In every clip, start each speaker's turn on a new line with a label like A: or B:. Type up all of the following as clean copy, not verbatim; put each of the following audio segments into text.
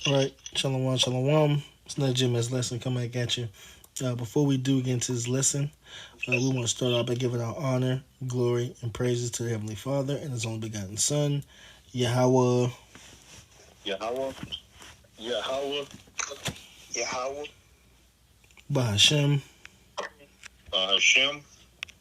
A: All right, shalom, shalom. It's not Jim's lesson coming back at you. Before we do get into this lesson, we want to start off by giving our honor, glory, and praises to the Heavenly Father and His only begotten Son, Yahweh,
B: Yahweh, Yahweh, Yahweh,
A: Bahashem,
B: Bahashem,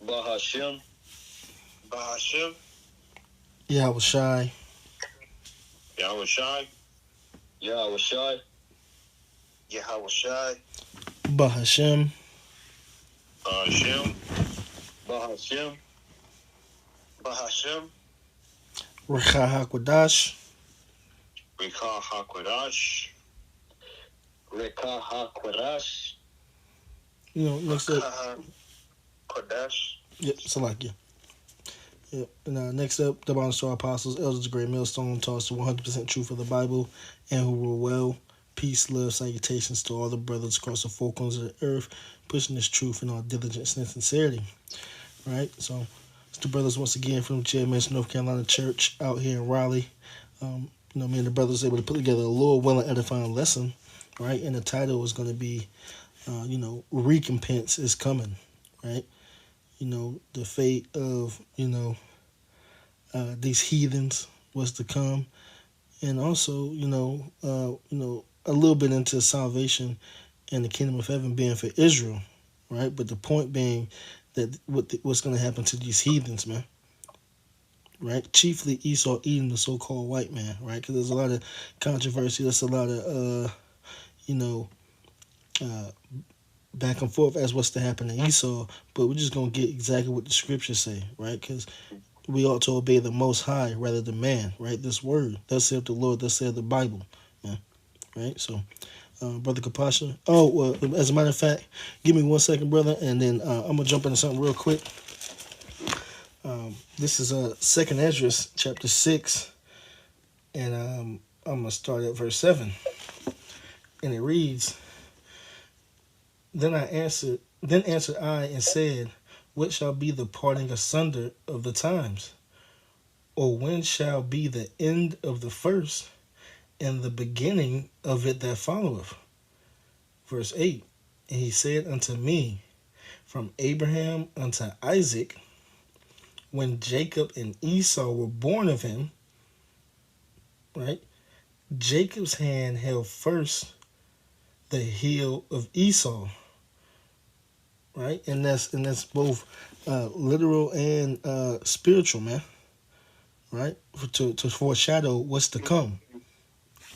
B: Bahashem, Bahashem,
A: Yahweh Shai,
B: Yahweh Shai, Yahweh Shai, Yahweh Shai,
A: Bahashem,
B: Bahashem, Bahashem, Bahashem,
A: Rekha HaKodash,
B: Rekah HaKodash, Rekah HaKodash,
A: next up,
B: Rekah HaKodash,
A: yep, Salakia. Yep. And next up, the Bond Star Apostles, Elders, Great Millstone, taught us the 100% truth of the Bible, and who rule well. Peace, love, salutations to all the brothers across the four corners of the earth, pushing this truth in all diligence and sincerity. Right? So, it's the brothers once again from JMS North Carolina Church out here in Raleigh. Me and the brothers able to put together a little well and edifying lesson, right? And the title is going to be, Recompense Is Coming, right? The fate of, these heathens was to come, and also, a little bit into salvation and the kingdom of heaven being for Israel, right? But the point being that what's going to happen to these heathens, man, right? Chiefly Esau eating the so-called white man, right? Because there's a lot of controversy. There's a lot of, back and forth as what's to happen to Esau, but we're just going to get exactly what the scriptures say, right? Because we ought to obey the Most High rather than man, right? This word, thus saith the Lord, thus saith the Bible, man, right? So, Brother Kapasha. Oh, well, as a matter of fact, give me 1 second, brother, and then I'm going to jump into something real quick. This is 2nd Esdras, chapter 6, and I'm going to start at verse 7. And it reads, Then answered I and said, What shall be the parting asunder of the times? Or when shall be the end of the first, and the beginning of it that followeth? Verse 8, And he said unto me, From Abraham unto Isaac, when Jacob and Esau were born of him, right? Jacob's hand held first the heel of Esau, right? And that's both literal and spiritual, man, right? To foreshadow what's to come,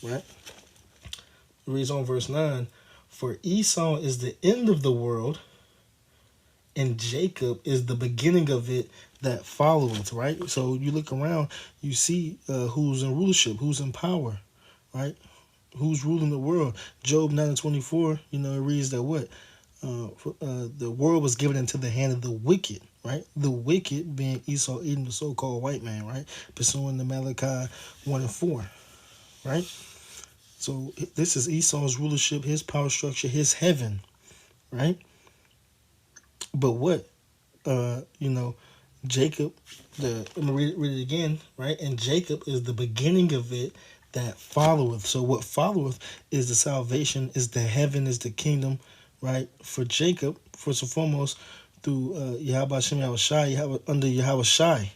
A: right? It reads on verse 9, For Esau is the end of the world, and Jacob is the beginning of it that followeth, right? So you look around, you see who's in rulership, who's in power, right? Who's ruling the world. Job 9:24, it reads that what? The world was given into the hand of the wicked, right? The wicked being Esau eating the so-called white man, right? Pursuing the Malachi 1:4, right? So this is Esau's rulership, his power structure, his heaven, right? But what? Jacob, I'm going to read it again, right? And Jacob is the beginning of it that followeth. So what followeth is the salvation, is the heaven, is the kingdom, right? For Jacob, first and foremost, through Yahweh Shem Yahweh Shai, under Yahweh Shai,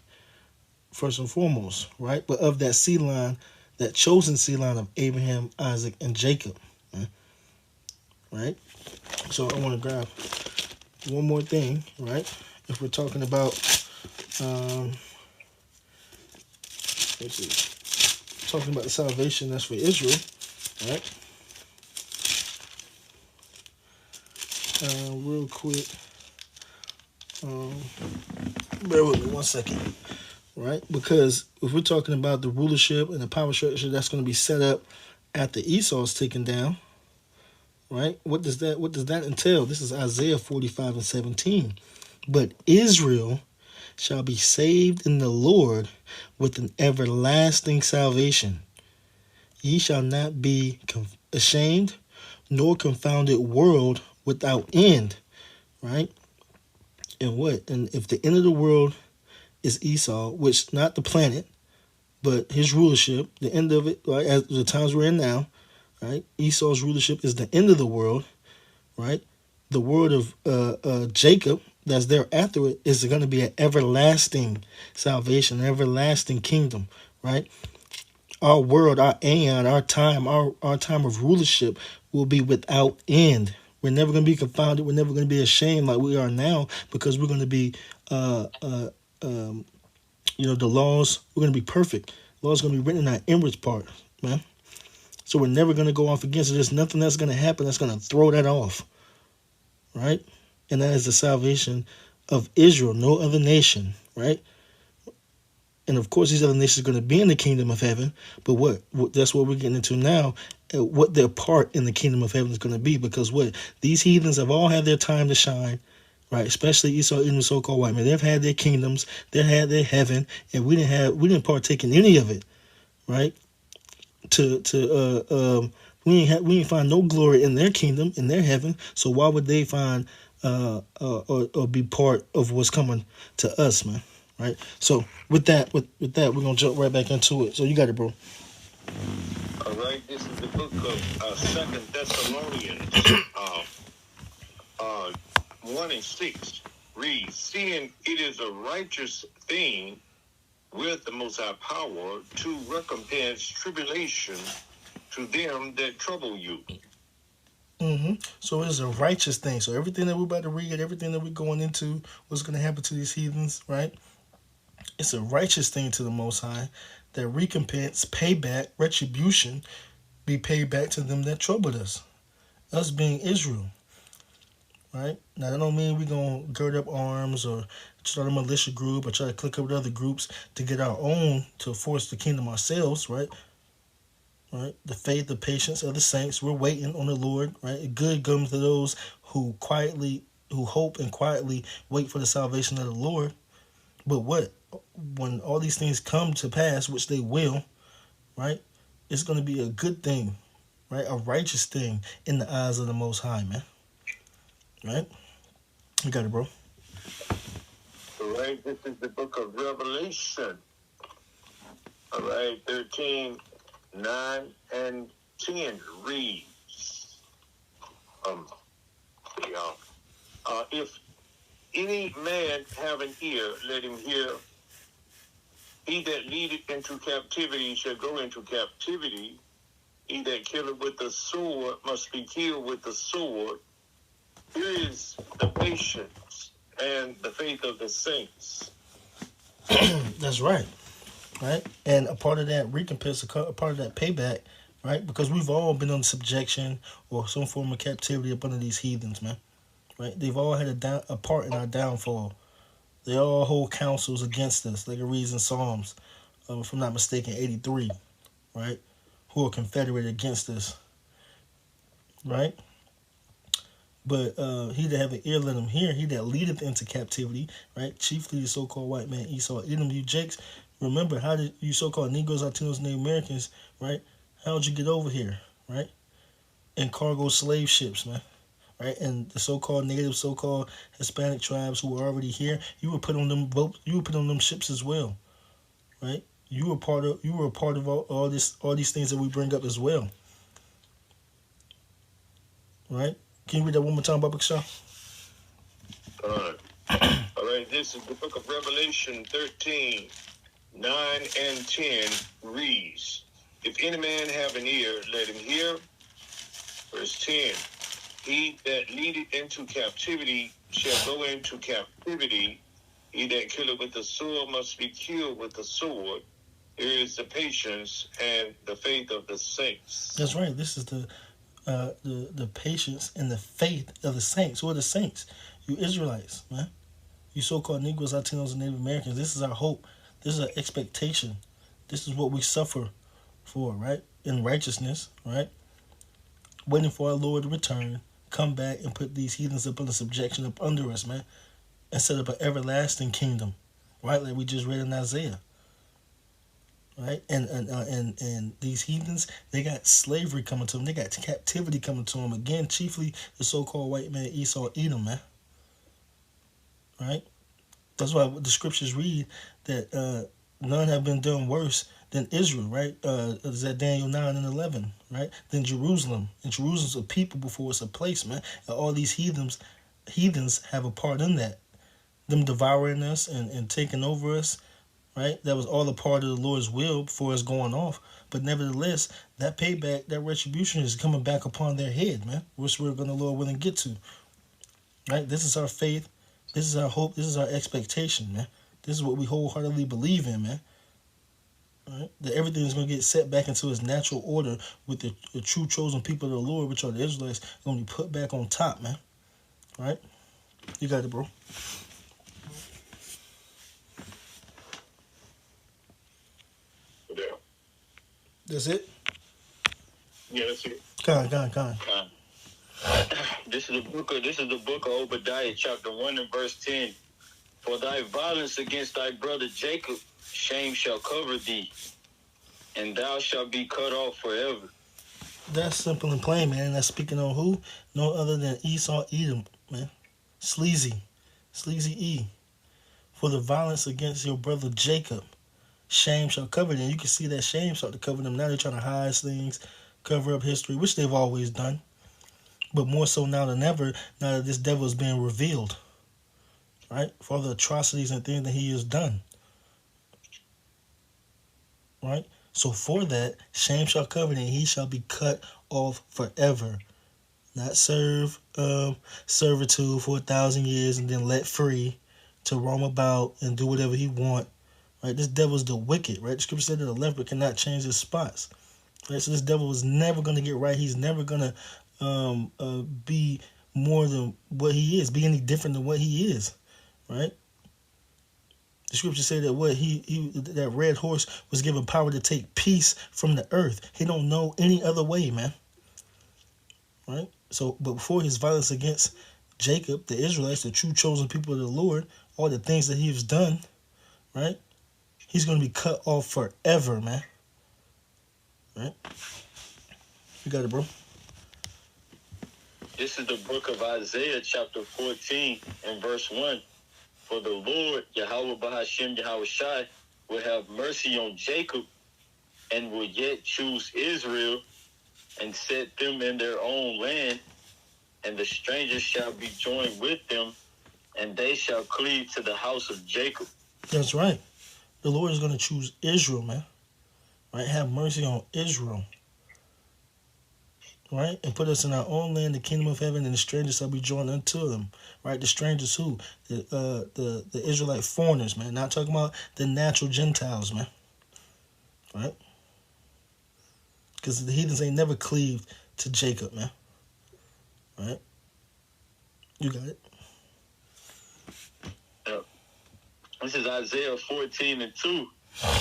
A: first and foremost, right? But of that seed line, that chosen seed line of Abraham, Isaac, and Jacob, right? So I want to grab one more thing, right? If we're talking about, talking about the salvation that's for Israel, right? Real quick, bear with me 1 second, right? Because if we're talking about the rulership and the power structure that's going to be set up after Esau's taken down, right? What does that entail? This is Isaiah 45:17. But Israel shall be saved in the Lord with an everlasting salvation. Ye shall not be ashamed, nor confounded world without end, right? And what? And if the end of the world is Esau, which not the planet, but his rulership, the end of it, right, as the times we're in now, right? Esau's rulership is the end of the world, right? The word of Jacob that's there after it is going to be an everlasting salvation, an everlasting kingdom, right? Our world, our aeon, our time of rulership will be without end. We're never going to be confounded. We're never going to be ashamed like we are now, because we're going to be, the laws. We're going to be perfect. Laws going to be written in our inwards part, man. So we're never going to go off against it. There's nothing that's going to happen that's going to throw that off, right? And that is the salvation of Israel, no other nation, right? And of course, these other nations are going to be in the kingdom of heaven. But that's what we're getting into now. What their part in the kingdom of heaven is going to be, because these heathens have all had their time to shine, right? Especially Esau, even the so-called white man. They've had their kingdoms, they had their heaven, and we didn't partake in any of it, right? We ain't find no glory in their kingdom, in their heaven. So why would they find or be part of what's coming to us, man? Right. So with that, we're gonna jump right back into it. So you got it, bro.
B: All right, this is the book of Second Thessalonians, 1:6 reads, "Seeing it is a righteous thing with the Most High power to recompense tribulation to them that trouble you."
A: So it's a righteous thing. So everything that we're about to read, everything that we're going into, what's going to happen to these heathens, right? It's a righteous thing to the Most High that recompense, payback, retribution be paid back to them that troubled us being Israel, right? Now, that don't mean we're going to gird up arms or start a militia group or try to click up with other groups to get our own, to force the kingdom ourselves, right? Right? The faith, the patience of the saints. We're waiting on the Lord, right? Good comes to those who hope and quietly wait for the salvation of the Lord. But when all these things come to pass, which they will, right? It's going to be a good thing, right? A righteous thing in the eyes of the Most High, man. Right? You got it, bro.
B: All right, this is the book of Revelation. All right, 13:9-10 reads, if any man have an ear, let him hear. He that leadeth into captivity shall go into captivity. He that killeth with the sword must be killed with the sword. Here is the patience and the faith of the saints.
A: That's right. Right? And a part of that recompense, a part of that payback, right? Because we've all been under subjection or some form of captivity up under these heathens, man. Right? They've all had a part in our downfall. They all hold counsels against us, like it reads in Psalms, if I'm not mistaken, 83, right? Who are confederated against us, right? But he that have an ear, let him hear. He that leadeth into captivity, right? Chiefly the so-called white man Esau, Edom, you Jakes. Remember, how did you so-called Negroes, Latinos, and Native Americans, right? How did you get over here, right? In cargo slave ships, man. Right, and the so-called native, so-called Hispanic tribes who were already here, you were put on them boats, you were put on them ships as well, right? You were a part of all these things that we bring up as well, right? Can you read that one more time, Baba Shaw?
B: All right, this is the book of Revelation 13:9-10 reads, if any man have an ear, let him hear. Verse 10, he that leadeth into captivity shall go into captivity. He that killeth with the sword must be killed with the sword. Here is the patience and the faith of the saints.
A: That's right. This is the patience and the faith of the saints. Who are the saints? You Israelites, man. You so-called Negroes, Latinos, and Native Americans. This is our hope. This is our expectation. This is what we suffer for, right? In righteousness, right? Waiting for our Lord to return, come back and put these heathens up under subjection, up under us, man, and set up an everlasting kingdom, right? Like we just read in Isaiah, right? And these heathens, they got slavery coming to them, they got captivity coming to them again. Chiefly the so-called white man Esau, Edom, man, right? That's why the scriptures read that none have been done worse Then Israel, right? Is that Daniel 9 and 11, right? Then Jerusalem. And Jerusalem's a people before it's a place, man. And all these heathens have a part in that. Them devouring us and taking over us, right? That was all a part of the Lord's will before it's going off. But nevertheless, that payback, that retribution is coming back upon their head, man. Which we're going to, Lord willing, get to. Right? This is our faith. This is our hope. This is our expectation, man. This is what we wholeheartedly believe in, man. Right? That everything is going to get set back into its natural order with the true chosen people of the Lord, which are the Israelites, going to be put back on top, man. Right? You got it, bro.
B: Yeah.
A: That's it?
B: Yeah, that's it.
A: Con.
B: This is the book of Obadiah, chapter 1 and verse 10. For thy violence against thy brother Jacob, shame shall cover thee, and thou shalt be cut off forever.
A: That's simple and plain, man. That's speaking on who? No other than Esau Edom, man. Sleazy E. For the violence against your brother Jacob, shame shall cover them. You can see that shame start to cover them. Now they're trying to hide things, cover up history, which they've always done. But more so now than ever, now that this devil is being revealed, right? For all the atrocities and things that he has done, right? So for that, shame shall cover him, and he shall be cut off forever. Not serve servitude for 1,000 years and then let free to roam about and do whatever he want. Right? This devil's the wicked, right? The scripture said that the leopard cannot change his spots. Right? So this devil is never going to get right. He's never going to be more than what he is, be any different than what he is, right? The scripture say that that red horse was given power to take peace from the earth. He don't know any other way, man. Right? So, but before his violence against Jacob, the Israelites, the true chosen people of the Lord, all the things that he has done, right? He's going to be cut off forever, man. Right? You got it, bro.
B: This is the book of Isaiah, chapter 14 and verse 1. For the Lord, Yahweh Bahashem Yahweh Shai, will have mercy on Jacob and will yet choose Israel and set them in their own land, and the strangers shall be joined with them, and they shall cleave to the house of Jacob.
A: That's right. The Lord is going to choose Israel, man. Right? Have mercy on Israel. Right? And put us in our own land, the kingdom of heaven, and the strangers shall be joined unto them. Right? The strangers who? The Israelite foreigners, man. Not talking about the natural Gentiles, man. Right? Because the heathens ain't never cleaved to Jacob, man. Right? You got it.
B: This is Isaiah 14 and 2.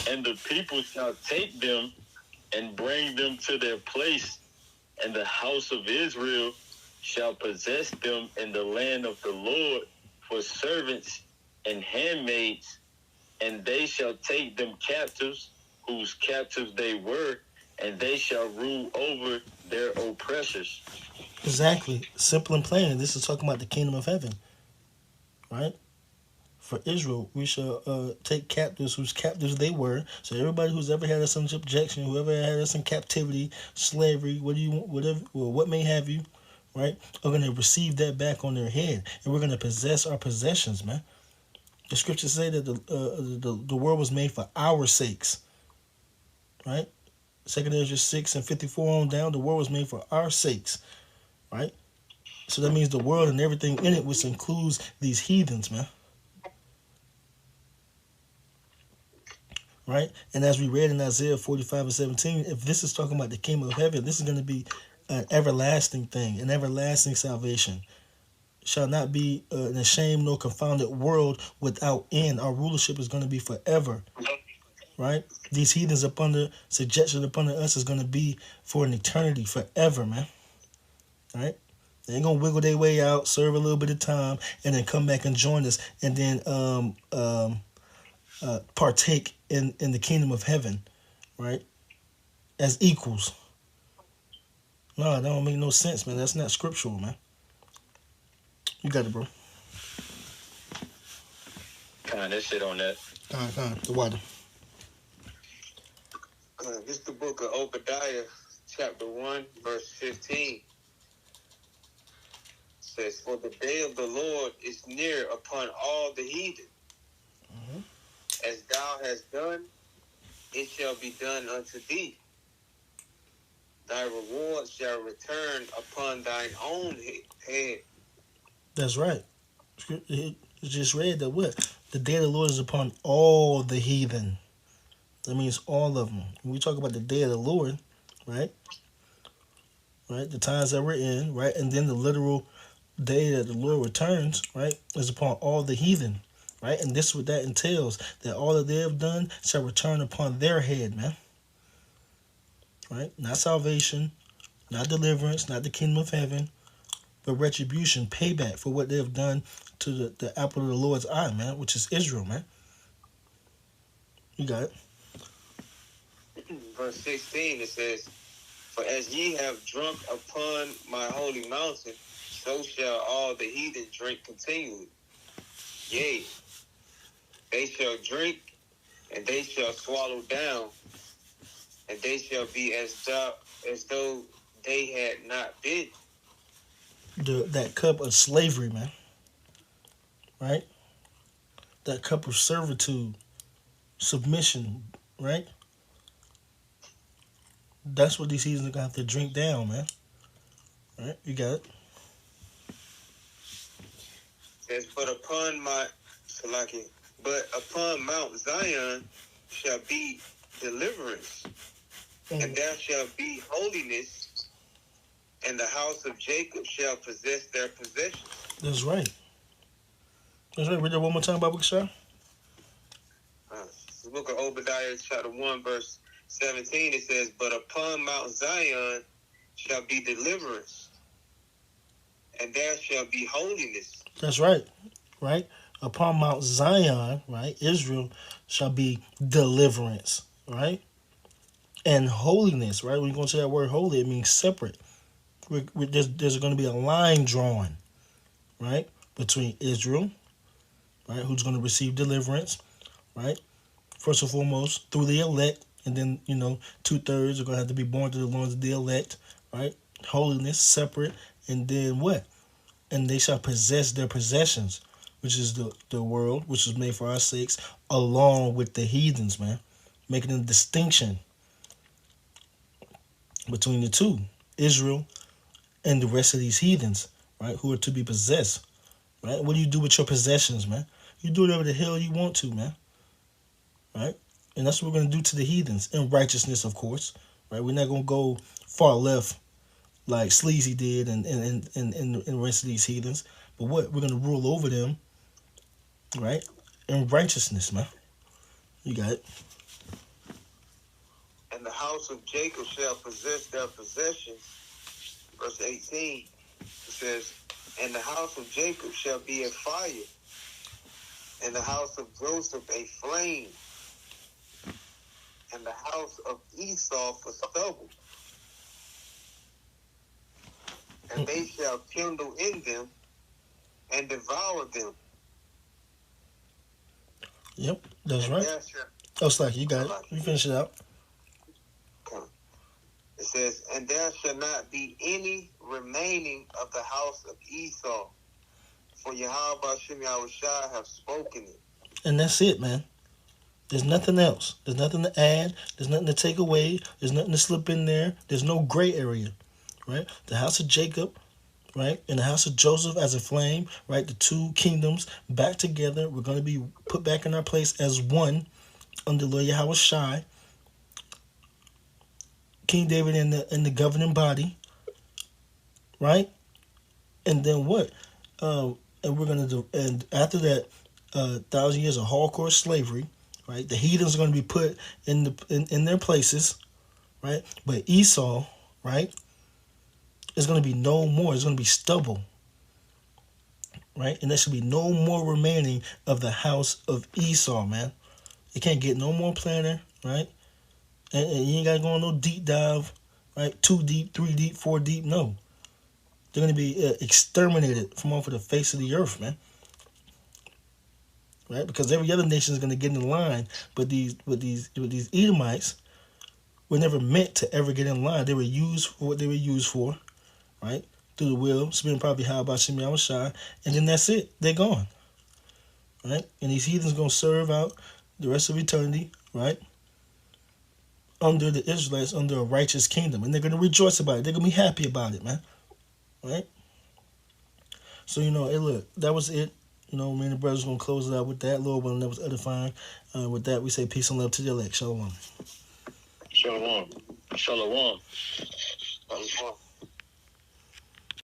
B: And the people shall take them and bring them to their place, and the house of Israel shall possess them in the land of the Lord for servants and handmaids, and they shall take them captives, whose captives they were, and they shall rule over their oppressors.
A: Exactly. Simple and plain. This is talking about the kingdom of heaven. Right? For Israel, we shall take captives whose captives they were. So everybody who's ever had us in subjection, whoever had us in captivity, slavery, what may have you, right, are going to receive that back on their head, and we're going to possess our possessions, man. The scriptures say that the world was made for our sakes, right? 2 Ezra 6 and 54 on down, the world was made for our sakes, right? So that means the world and everything in it, which includes these heathens, man. Right? And as we read in Isaiah 45 and 17, if this is talking about the kingdom of heaven, this is going to be an everlasting thing, an everlasting salvation. Shall not be an ashamed nor confounded world without end. Our rulership is going to be forever. Right? These heathens up under subjection upon us is going to be for an eternity, forever, man. Right? They ain't going to wiggle their way out, serve a little bit of time, and then come back and join us, and then partake in the kingdom of heaven, right? As equals. No, that don't make no sense, man. That's not scriptural, man. You got it, bro.
B: That's it on that.
A: The water.
B: This is the book of Obadiah, chapter 1, verse 15. It says, "For the day of the Lord is near upon all the heathen.
A: Mm-hmm.
B: As thou hast done, it shall be done unto thee. Thy reward shall return upon thine own head."
A: That's right. It just read that what? The day of the Lord is upon all the heathen. That means all of them. When we talk about the day of the Lord, right? Right? The times that we're in, right? And then the literal day that the Lord returns, right, is upon all the heathen, right? And this is what that entails, that all that they have done shall return upon their head, man. Right? Not salvation, not deliverance, not the kingdom of heaven, but retribution, payback for what they have done to the apple of the Lord's eye, man, which is Israel, man. You got it.
B: Verse 16, it says, "For as ye have drunk upon my holy mountain, so shall all the heathen drink continually. Yea, they shall drink, and they shall swallow down, and they shall be as though they had not been."
A: That cup of slavery, man. Right? That cup of servitude, submission, right? That's what these heathens are gonna have to drink down, man. Right? You got it.
B: It says, but upon Mount Zion shall be deliverance, and there shall be holiness, and the house of Jacob shall possess their possessions.
A: That's right. That's right. Read that one more time, Bible Shah.
B: The book of Obadiah, chapter 1, verse 17, it says, "But upon Mount Zion shall be deliverance, and there shall be holiness."
A: That's right. Right? Upon Mount Zion, right, Israel shall be deliverance, right? And holiness, right? When you go to that word holy, it means separate. There's going to be a line drawn, right, between Israel, right, who's going to receive deliverance, right? First and foremost, through the elect, and then, 2/3 are going to have to be born to the loins of the elect, right? Holiness, separate, and then what? And they shall possess their possessions, which is the world, which was made for our sakes, along with the heathens, man. Making a distinction between the two, Israel and the rest of these heathens, right, who are to be possessed, right? What do you do with your possessions, man? You do whatever the hell you want to, man, right? And that's what we're going to do to the heathens, in righteousness, of course, right? We're not going to go far left like Sleazy did and the rest of these heathens, but what? We're going to rule over them, right, in righteousness, man. You got it.
B: "And the house of Jacob shall possess their possessions." Verse 18, it says, "And the house of Jacob shall be a fire, and the house of Joseph a flame, and the house of Esau for stubble. And they shall kindle in them and devour them."
A: Yep, that's
B: And
A: right. Oh, Slack, you got it. You finish it out.
B: It says, "And there shall not be any remaining of the house of Esau, for Yahweh Hashem Yahushua have spoken it."
A: And that's it, man. There's nothing else. There's nothing to add. There's nothing to take away. There's nothing to slip in there. There's no gray area, right? The house of Jacob, right, and the house of Joseph as a flame, right? The two kingdoms back together. We're going to be put back in our place as one under Lord Yahweh Shai, King David in the governing body, right? And then what? And we're gonna do. And after that, 1,000 years of hardcore slavery, right? The heathens are gonna be put in their places, right? But Esau, right, is gonna be no more. It's gonna be stubble, right? And there should be no more remaining of the house of Esau, man. It can't get no more planner, right? And you ain't gotta go on no deep dive, right? 2 deep, 3 deep, 4 deep. No, they're gonna be exterminated from off of the face of the earth, man. Right? Because every other nation is gonna get in line, but these Edomites, were never meant to ever get in line. They were used for what they were used for, right? Through the will, spin probably how about Shemi Awashai, and then that's it. They're gone, right? And these heathens gonna serve out the rest of eternity, right? Under the Israelites, under a righteous kingdom, and they're gonna rejoice about it. They're gonna be happy about it, man, right? So hey, look, that was it. Me and the brothers gonna close it out with that. Lord willing, that was edifying. With that, we say peace and love to the elect. Shalom.
B: Shalom. Shalom. Shalom.